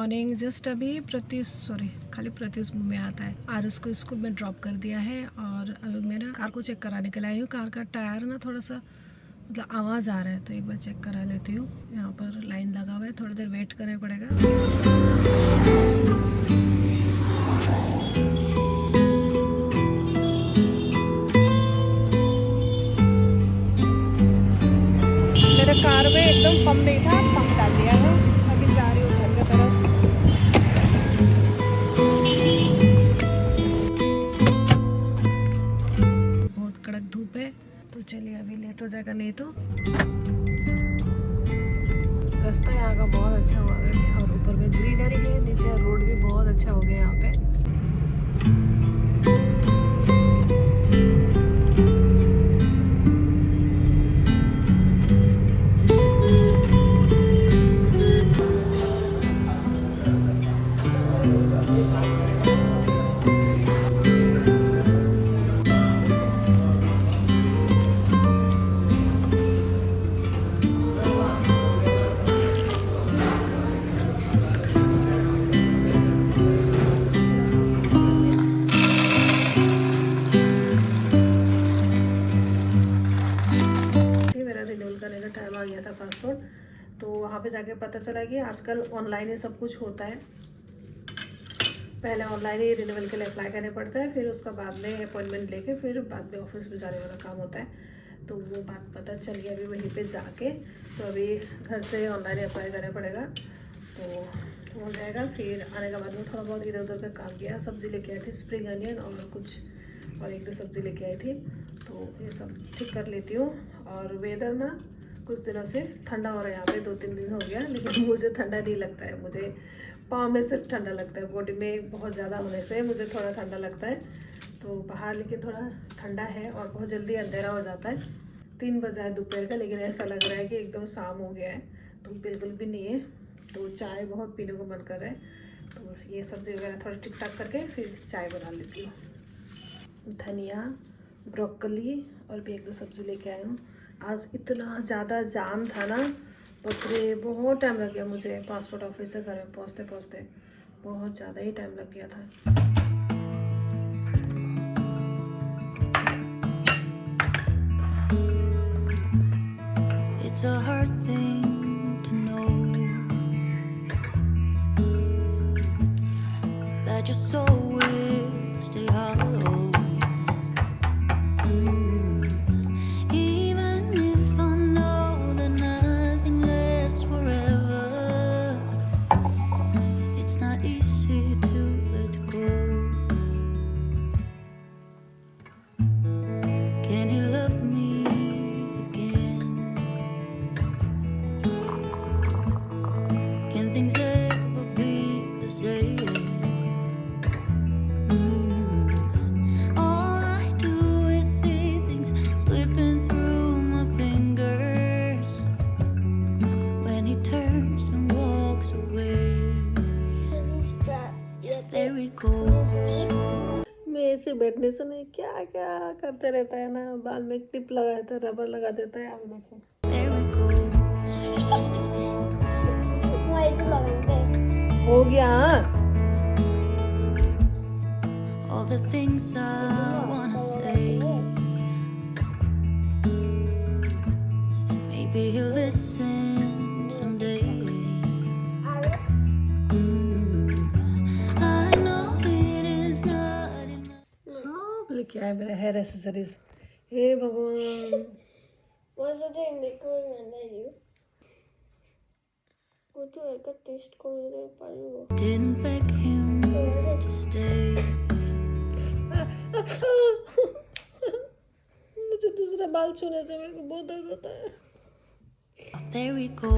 Morning. Just अभी खाली प्रत्युष मुँह में आता है। आरुष को स्कूल में ड्रॉप कर दिया है और अभी मैं ना कार को चेक कराने के लिए आई हूँ। कार का टायर ना थोड़ा सा मतलब आवाज़ आ रहा है, तो एक बार चेक करा लेती हूँ। यहाँ पर लाइन लगा हुआ है, थोड़ी देर वेट करना पड़ेगा। मेरे कार में एकदम पंप नहीं था, पंप डाल दिया है। अभी जा रही हूँ घर की तरफ। बहुत कड़क धूप है, तो चलिए अभी लेट हो जाएगा नहीं तो। रास्ता यहाँ का बहुत अच्छा हुआ है और ऊपर में ग्रीनरी है, नीचे रोड भी बहुत अच्छा हो गया यहाँ पे। करने का टाइम आ गया था पासपोर्ट, तो वहाँ पे जाके पता चला कि आजकल ऑनलाइन ही सब कुछ होता है। पहले ऑनलाइन ही रिन्यूअल के लिए अप्लाई करने पड़ता है, फिर उसका बाद में अपॉइंटमेंट लेके फिर बाद में ऑफिस में जाने वाला काम होता है। तो वो बात पता चली अभी वहीं पे जाके, तो अभी घर से ऑनलाइन अप्लाई करना पड़ेगा तो हो जाएगा। फिर आने के बाद में थोड़ा बहुत इधर उधर का काम किया। सब्ज़ी लेके आई थी, स्प्रिंग अनियन और एक दो सब्ज़ी लेके आई थी, तो ये सब ठीक कर लेती हूँ। और वेदर ना कुछ दिनों से ठंडा हो रहा है यहाँ पे, 2-3 दिन हो गया, लेकिन मुझे ठंडा नहीं लगता है। मुझे पाँव में सिर्फ ठंडा लगता है, बॉडी में बहुत ज़्यादा होने से मुझे थोड़ा ठंडा लगता है। तो बाहर लेकिन थोड़ा ठंडा है और बहुत जल्दी अंधेरा हो जाता है। 3 बजा है दोपहर का, लेकिन ऐसा लग रहा है कि एकदम शाम हो गया है, तो बिल्कुल भी नहीं है। तो चाय बहुत पीने को मन कर रहा है, तो ये सब्ज़ी वगैरह थोड़ा ठीक ठाक करके फिर चाय बना लेती हूँ। धनिया, ब्रोकली और भी एक दो सब्ज़ी लेके आई हूँ। आज इतना ज़्यादा जाम था ना, बकरे बहुत टाइम लग गया मुझे पासपोर्ट ऑफिस से घर में पहुँचते पहुँचते, बहुत ज़्यादा ही टाइम लग गया था। It's a hard thing to know that your soul will stay hollow. ऐसे बैठने से नहीं क्या क्या करते रहता है ना, बाल में क्लिप लगा देता है, रबर लगा देता है। अब देखो हो गया। All the things I wanna say, maybe you'll listen someday. क्या है मेरा हेयर एक्सेसरीज, हे भगवान। What's the thing they recommended you? Go to like a taste corner. Didn't beg him to stay. मुझे दूसरा बाल छूने से मेरे को बहुत दर्द होता है। There we go.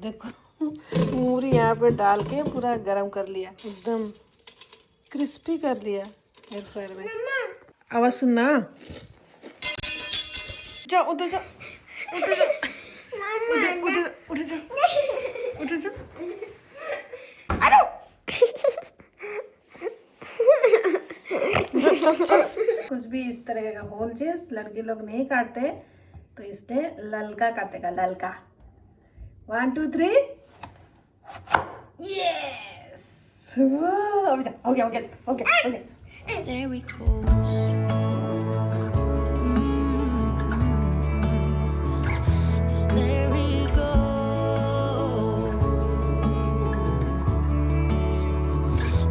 देखो मूरी यहाँ पे डाल के पूरा गरम कर लिया, एकदम क्रिस्पी कर लिया एयर फ्रायर में। आवाज सुनना, जाओ उधर जाओ, उधर जाओ, उधर उधर उधर जाओ, उधर जाओ। कुछ भी इस तरह का होल चीज लड़के लोग नहीं काटते, तो इसने ललका काटेगा, ललका। 1 2 3 यस, हो गया हो गया हो गया हो गया हो गया। There we go. There we go.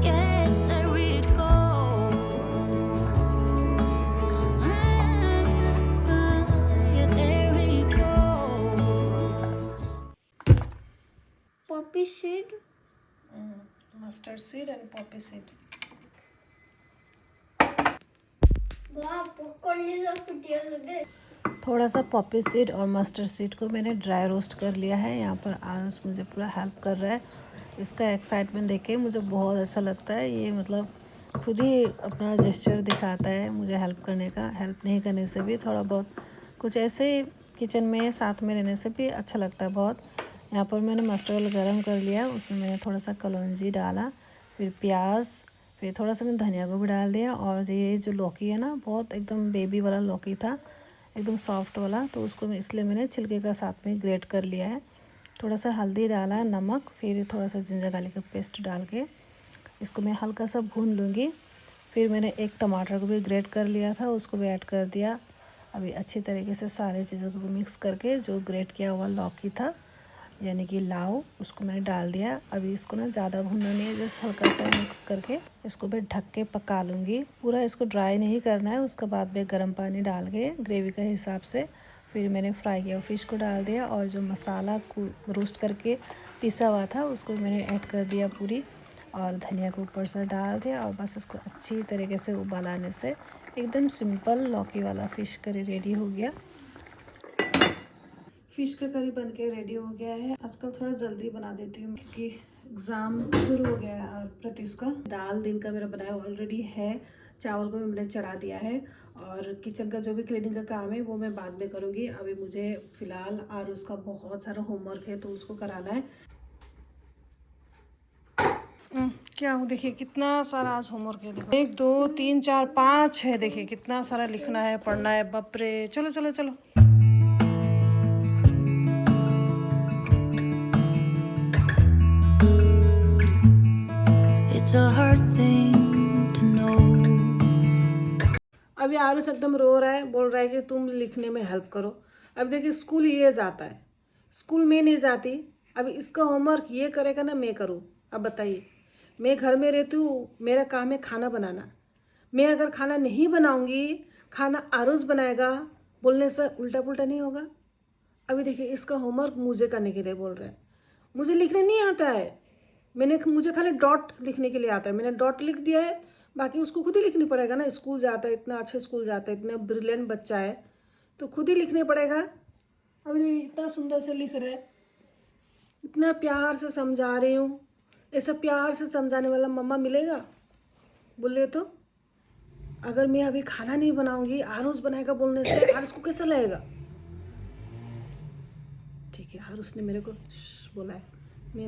Yes, there we go. Yeah, there we go. Poppy seed. Mustard seed and Poppy seed. Wow, popcorn is a pretty as a dish. थोड़ा सा पॉपी सीड और mustard seed को मैंने dry roast कर लिया है। यहाँ पर आरुष मुझे पूरा हेल्प कर रहा है। इसका एक्साइटमेंट देख के मुझे बहुत अच्छा लगता है। ये मतलब खुद ही अपना जेस्चर दिखाता है मुझे हेल्प करने का। हेल्प नहीं करने से भी थोड़ा बहुत कुछ ऐसे किचन में साथ में रहने से भी अच्छा लगता है बहुत। यहाँ पर मैंने मस्टर्ड ऑयल गरम कर लिया, उसमें मैंने थोड़ा सा कलौंजी डाला, फिर प्याज, फिर थोड़ा सा मैंने धनिया को भी डाल दिया। और ये जो लौकी है ना, बहुत एकदम बेबी वाला लौकी था, एकदम सॉफ्ट वाला, तो उसको इसलिए मैंने छिलके का साथ में ग्रेट कर लिया है। थोड़ा सा हल्दी डाला, नमक, फिर थोड़ा सा जिंजर गार्लिक का पेस्ट डाल के इसको मैं हल्का सा भून लूँगी। फिर मैंने एक टमाटर को भी ग्रेट कर लिया था, उसको भी ऐड कर दिया। अभी अच्छी तरीके से सारी चीज़ों को मिक्स करके जो ग्रेट किया हुआ लौकी था यानी कि लाव, उसको मैंने डाल दिया। अभी इसको ना ज़्यादा भूनना नहीं है, जस्ट हल्का सा मिक्स करके इसको मैं ढक के पका लूँगी। पूरा इसको ड्राई नहीं करना है। उसके बाद में गर्म पानी डाल के ग्रेवी के हिसाब से फिर मैंने फ्राई किया फ़िश को डाल दिया, और जो मसाला को रोस्ट करके पिसा हुआ था उसको मैंने ऐड कर दिया पूरी, और धनिया को ऊपर से डाल दिया। और बस इसको अच्छी तरीके से उबाल आने से एकदम सिंपल लौकी वाला फ़िश करी रेडी हो गया। फ़िश का करी बन के रेडी हो गया है। आजकल थोड़ा जल्दी बना देती हूँ क्योंकि एग्ज़ाम शुरू हो गया है। और प्रत्युष का दाल दिन का मेरा बनाया ऑलरेडी है, चावल को भी मैंने चढ़ा दिया है, और किचन का जो भी क्लीनिंग का काम है वो मैं बाद में करूँगी। अभी मुझे फ़िलहाल और उसका बहुत सारा होमवर्क है तो उसको कराना है। क्या हूँ, देखिए कितना सारा आज होमवर्क है। देखो 1 2 3 4 5 है, देखिए कितना सारा लिखना है, पढ़ना है, बाप रे। चलो चलो चलो। It's a hard thing to know. अभी आरुष एकदम रो रहा है, बोल रहा है कि तुम लिखने में हेल्प करो। अब देखिए स्कूल ये जाता है, स्कूल में नहीं जाती। अभी इसका होमवर्क ये करेगा ना मैं करूँ? अब बताइए, मैं घर में रहती हूँ, मेरा काम है खाना बनाना। मैं अगर खाना नहीं बनाऊँगी, खाना आरुष बनाएगा, बोलने से उल्टा पुल्टा नहीं होगा। अभी देखिए इसका होमवर्क मुझे करने के लिए बोल रहा है। मुझे लिखने नहीं आता है, मुझे खाली डॉट लिखने के लिए आता है। मैंने डॉट लिख दिया है, बाकी उसको खुद ही लिखनी पड़ेगा ना। स्कूल जाता है, इतना अच्छा स्कूल जाता है, इतना ब्रिलियंट बच्चा है, तो खुद ही लिखने पड़ेगा। अभी इतना सुंदर से लिख रहा है, इतना प्यार से समझा रही हूँ। ऐसा प्यार से समझाने वाला मम्मा मिलेगा बोले तो? अगर मैं अभी खाना नहीं बनाऊंगी, आरुष बनाएगा बोलने से आरुष को कैसा लगेगा? ठीक है, आरुष ने मेरे को बोला है, मैं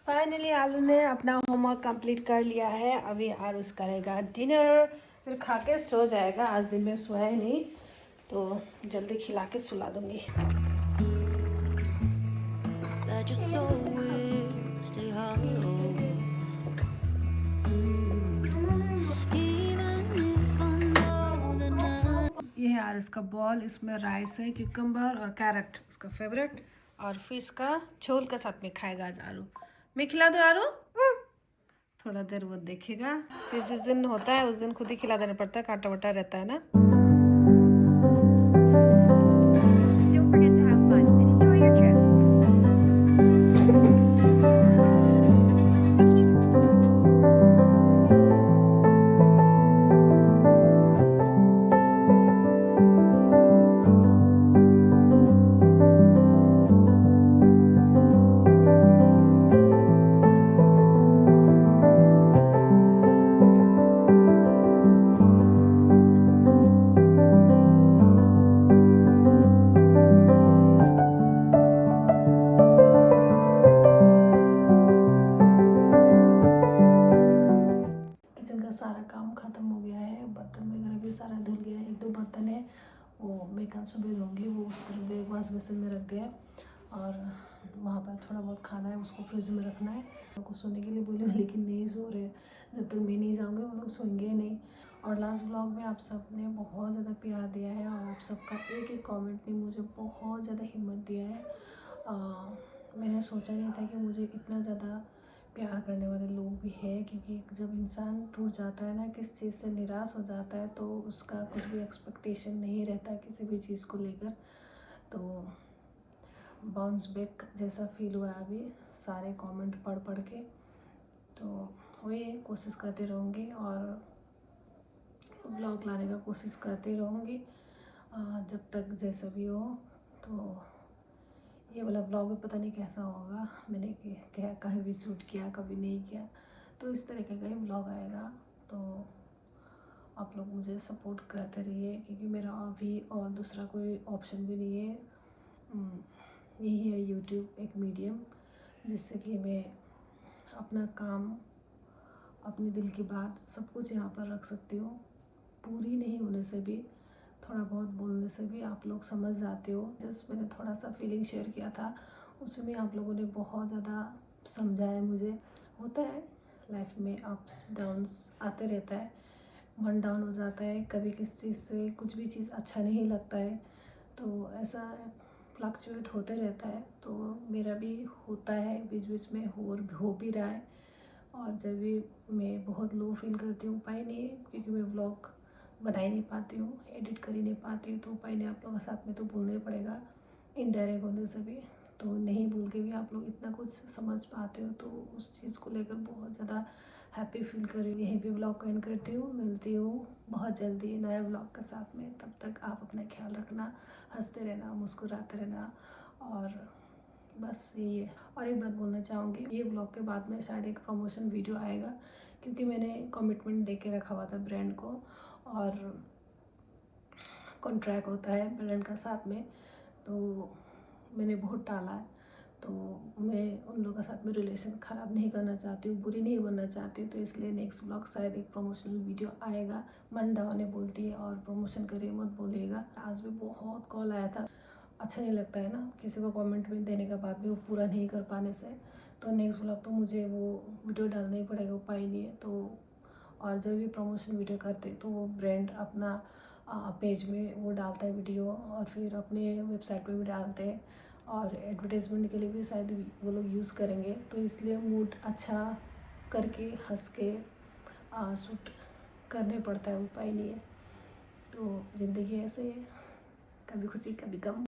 फाइनली आलू ने अपना होमवर्क कंप्लीट कर लिया है। अभी आरुष करेगा डिनर, फिर खा के सो जाएगा। आज दिन में सोया ही नहीं, तो जल्दी खिला के सुला दूंगी। That your soul will stay hollow. Even if I know that not. ये है आरुष का बॉल, इसमें राइस है, क्यूकम्बर और कैरेट उसका फेवरेट, और फिश का झोल के साथ में खाएगा आज आरू। मैं खिला दूँ आरू? थोड़ा देर वो देखेगा, फिर जिस दिन होता है उस दिन खुद ही खिला देना पड़ता है, कांटा वाटा रहता है ना। Don't forget to have fun and enjoy your trip. वो उस तरफ वॉश बेसिन में रख दिया है और वहाँ पर थोड़ा बहुत खाना है उसको फ्रिज में रखना है। उनको सोने के लिए बोले लेकिन नहीं सो रहे, जब तक मैं नहीं जाऊँगी वो लोग सोएंगे ही नहीं। और लास्ट ब्लॉग में आप सब ने बहुत ज़्यादा प्यार दिया है और आप सबका एक एक कमेंट ने मुझे बहुत ज़्यादा हिम्मत दिया है। मैंने सोचा नहीं था कि मुझे इतना ज़्यादा प्यार करने वाले लोग भी हैं, क्योंकि जब इंसान टूट जाता है ना, किस चीज़ से निराश हो जाता है, तो उसका कुछ भी एक्सपेक्टेशन नहीं रहता है किसी भी चीज़ को लेकर। तो बाउंस बैक जैसा फील हुआ अभी सारे कमेंट पढ़ के। तो वही कोशिश करते रहूँगी और ब्लॉग लाने का कोशिश करती रहूँगी जब तक जैसा भी हो। तो ये वाला ब्लॉग भी पता नहीं कैसा होगा, मैंने क्या कहीं भी शूट किया कभी नहीं किया, तो इस तरीके का ही ब्लॉग आएगा। तो आप लोग मुझे सपोर्ट करते रहिए, क्योंकि मेरा अभी और दूसरा कोई ऑप्शन भी नहीं है। यही है यूट्यूब एक मीडियम जिससे कि मैं अपना काम, अपने दिल की बात सब कुछ यहाँ पर रख सकती हूँ। पूरी नहीं होने से भी, थोड़ा बहुत बोलने से भी आप लोग समझ जाते हो। जस्ट मैंने थोड़ा सा फीलिंग शेयर किया था, उसमें आप लोगों ने बहुत ज़्यादा समझाया मुझे। होता है लाइफ में अप्स डाउन्स आते रहता है, मन डाउन हो जाता है, कभी किस चीज़ से कुछ भी चीज़ अच्छा नहीं लगता है, तो ऐसा फ्लक्चुएट होते रहता है। तो मेरा भी होता है, बीच बीच में हो भी रहा है। और जब भी मैं बहुत लो फील करती हूँ, उपाय नहीं है क्योंकि मैं व्लॉग बना ही नहीं पाती हूँ, एडिट कर ही नहीं पाती हूँ, तो उपाय नहीं, आप लोगों के साथ में तो बोलना ही पड़ेगा इनडायरेक्ट होने से भी। तो नहीं बोल के भी आप लोग इतना कुछ समझ पाते हो, तो उस चीज़ को लेकर बहुत ज़्यादा हैप्पी फील कर रही हूँ। यहीं पे ब्लॉग को एंड करती हूँ, मिलती हूँ बहुत जल्दी नया ब्लॉग के साथ में। तब तक आप अपना ख्याल रखना, हंसते रहना, मुस्कुराते रहना, और बस यही है। और एक बात बोलना चाहूँगी, ये ब्लॉग के बाद में शायद एक प्रमोशन वीडियो आएगा, क्योंकि मैंने कमिटमेंट दे के रखा हुआ था ब्रांड को, और कॉन्ट्रैक्ट होता है ब्रांड का साथ में, तो मैंने बहुत टाला है। तो मैं उन लोगों के साथ में रिलेशन ख़राब नहीं करना चाहती हूँ, बुरी नहीं बनना चाहती हूँ, तो इसलिए नेक्स्ट ब्लॉग शायद एक प्रमोशनल वीडियो आएगा। मन डाउन है बोलती है और प्रमोशन करिए मत बोलिएगा। आज भी बहुत कॉल आया था, अच्छा नहीं लगता है ना किसी को कमेंट में देने के बाद भी वो पूरा नहीं कर पाने से। तो नेक्स्ट ब्लॉग तो मुझे वो वीडियो डालना ही पड़ेगा, उपाय नहीं है। तो और जब भी प्रमोशन वीडियो करते तो वो ब्रांड अपना पेज में वो डालता है वीडियो, और फिर अपने वेबसाइट पे भी डालते हैं, और एडवर्टाइजमेंट के लिए भी शायद वो लोग यूज़ करेंगे। तो इसलिए मूड अच्छा करके हंस के शूट करने पड़ता है, उपाय नहीं है। तो ज़िंदगी ऐसे है, कभी खुशी कभी गम।